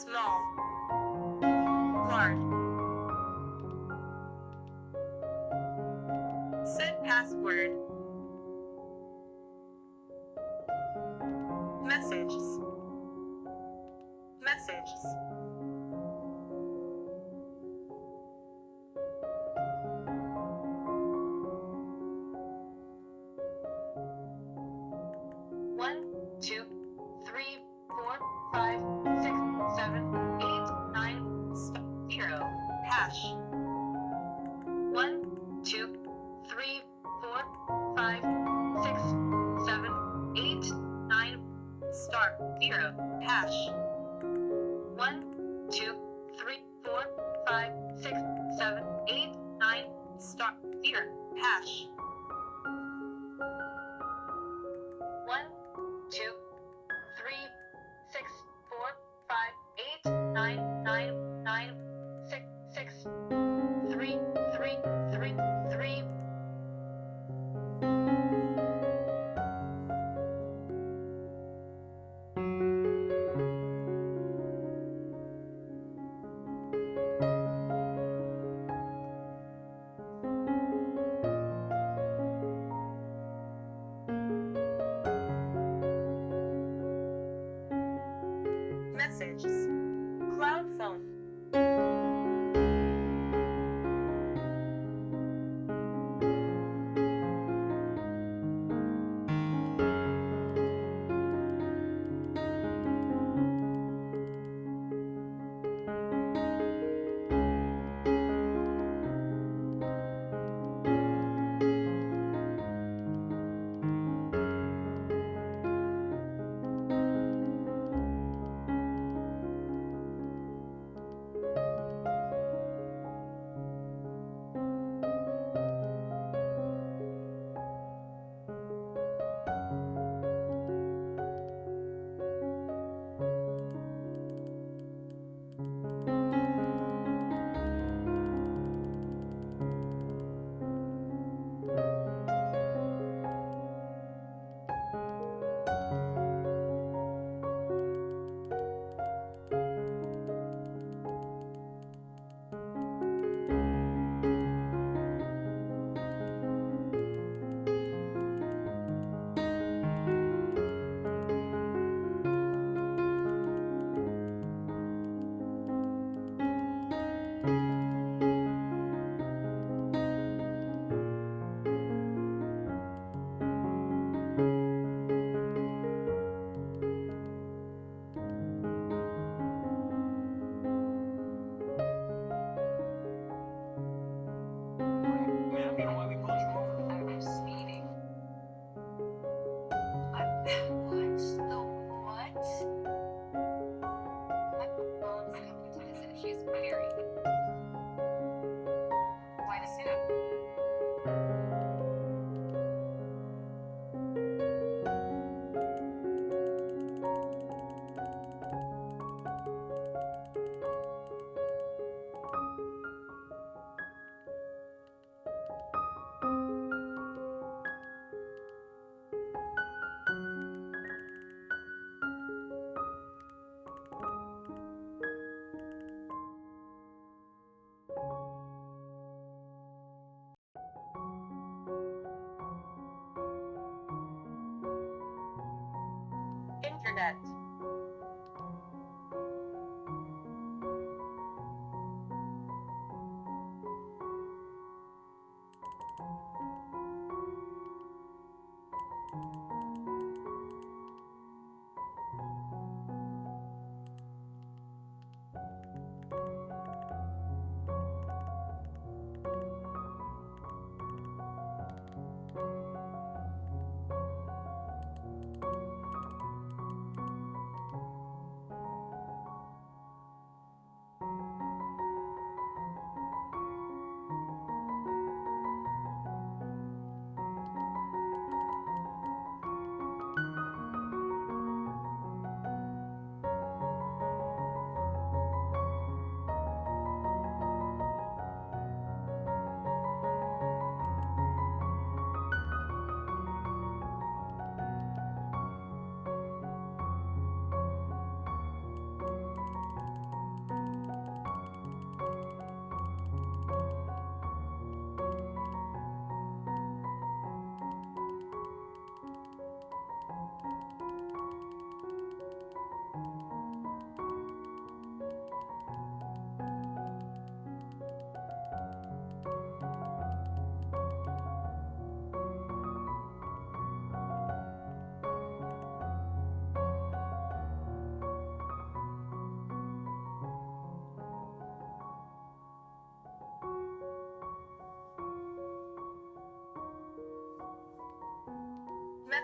small, large. Set password. Messages. Messages. One, two, three, four, five, six, 7, 8, 9, 0. Hash. 1, 2, 3, 4, 5, 6, 7, 8, 9, star 0. Hash. 1, 2, 3, 4, 5, 6, 7, 8, 9, star 0. Hash. 1, 2, 3, 6, 4, 5, 8, 9, 9, 9, 6, 6, 3, 3, 3, 3. Messages. Cloud phone. Internet.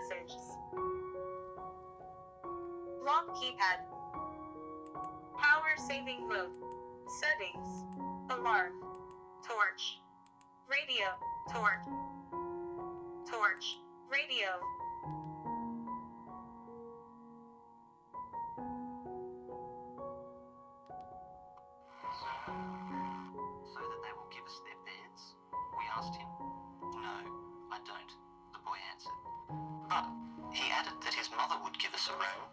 Messages. Lock keypad. Power saving mode. Settings. Alarm. Torch. Radio. Torch. Torch. Radio. So that they will give us their beds? We asked him. No, I don't, the boy answered. But he added that his mother would give us a room,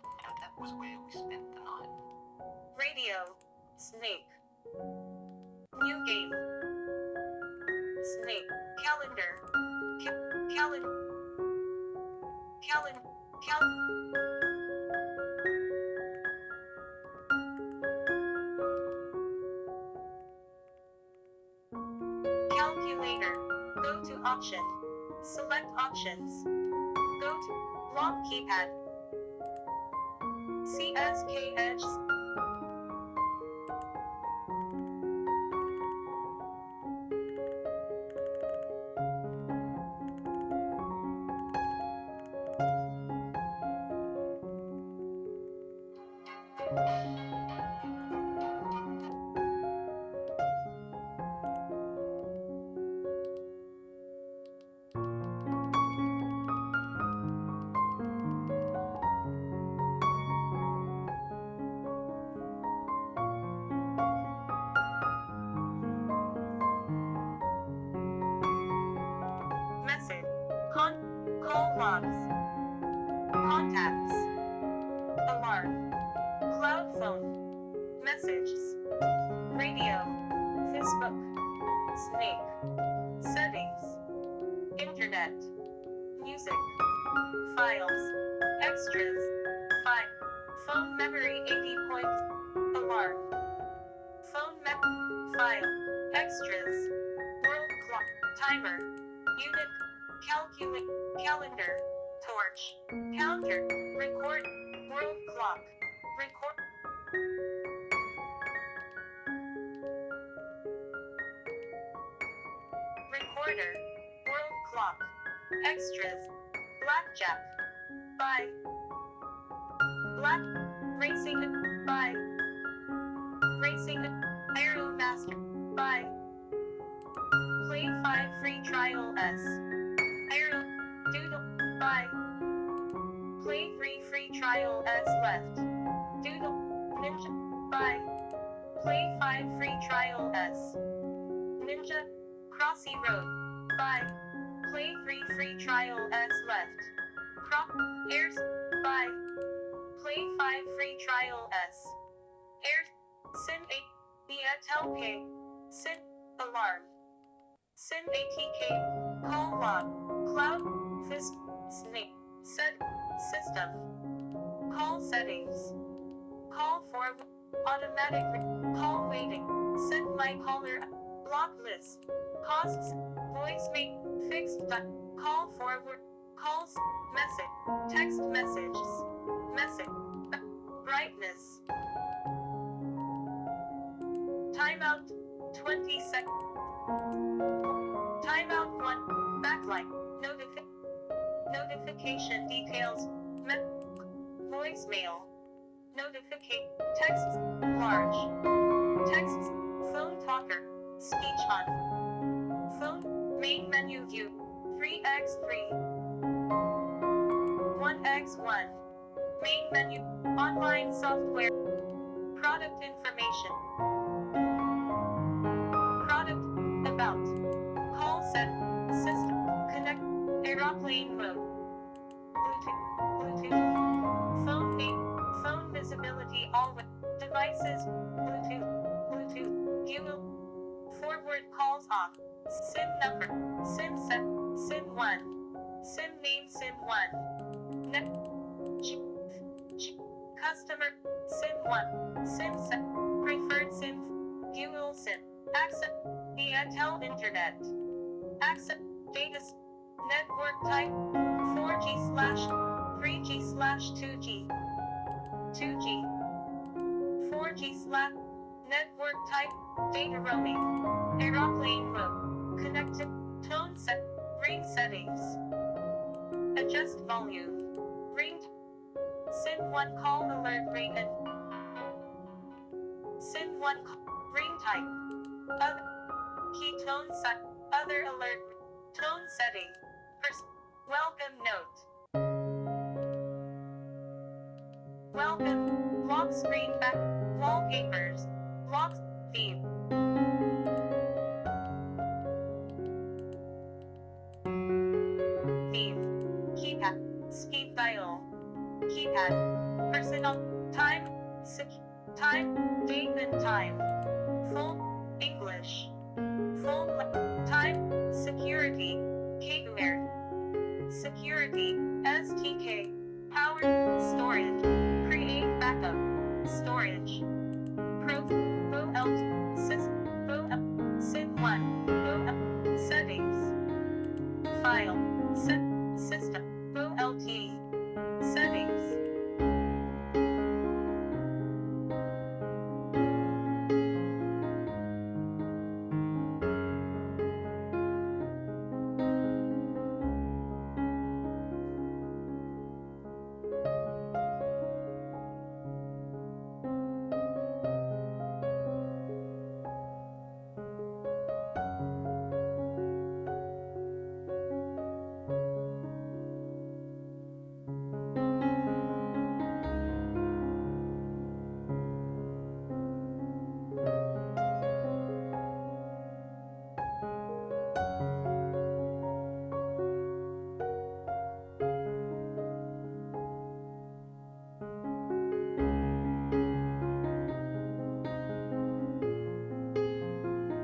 and that was where we spent the night. Radio. Snake. New game. Snake. Calendar. Calendar. Calculator. Go to option. Select options. Go to lock keypad. CSKH. Message. Call logs. Contacts. Alarm. Cloud phone. Messages. Radio. Facebook. Snake. Settings. Internet. Music. Files. Extras. Phone memory 80 points. Alarm. File. Extras. World clock. Timer. Unit. Calculate. Calendar. Torch. Counter. Record. World clock. Record. Recorder. World clock. Extras. Blackjack. Buy. Black. Racing. Buy. Racing. Aero Master. Buy. Play 5 free trial S. Aero. Doodle. Buy. Play 3 free trial S left. Doodle. Ninja. Buy. Play 5 free trial S. Ninja. Crossy Road. Buy. Play 3 free trial S left. Airs. Buy. Play 5 free trial S. Airs. Sim 8. BTLK. Sim. Alarm. Sim ATK. Call log. Cloud. Fist. Snake. Set. System. Call settings. Call for. Automatic. Call waiting. Send my caller. Block list. Costs. Voice make. Fixed. Call forward. Calls. Message. Text messages. Message. Brightness. Timeout. 20 seconds. Timeout 1. Backlight. Notification details. Voicemail. Notification. Texts. Large. Texts. Phone talker. Speech on. Phone. Main menu view. 3x3. 1x1. Main menu. Online software. Product information. Product. About. Call set. System. Connect. Aeroplane mode. Bluetooth. Phone name. Phone visibility always. Devices. Bluetooth. Fuel. Forward calls off. SIM number. SIM set. SIM 1. SIM name SIM 1. Net. Customer. SIM 1. SIM set. Preferred SIM. Fuel SIM. Access. Tel Internet. Access. Data. Network type. 4G/3G/2G. 2G. 4G/. Network type. Data roaming. Aeroplane mode. Connected. Tone set. Ring settings. Adjust volume. Ring. SIM 1 call alert ring and SIM 1 ring type. Other key tone set. Other alert tone setting. Welcome note. Welcome. Lock screen back. Wallpapers. Lock theme. Theme. Keypad. Speed dial. Keypad. Personal. Time. Time. Date and time. Full English. Full time. Security. Hardware. Security. STK. Power. Storage. Create backup. Storage. Proof. SIM 1. Settings. File.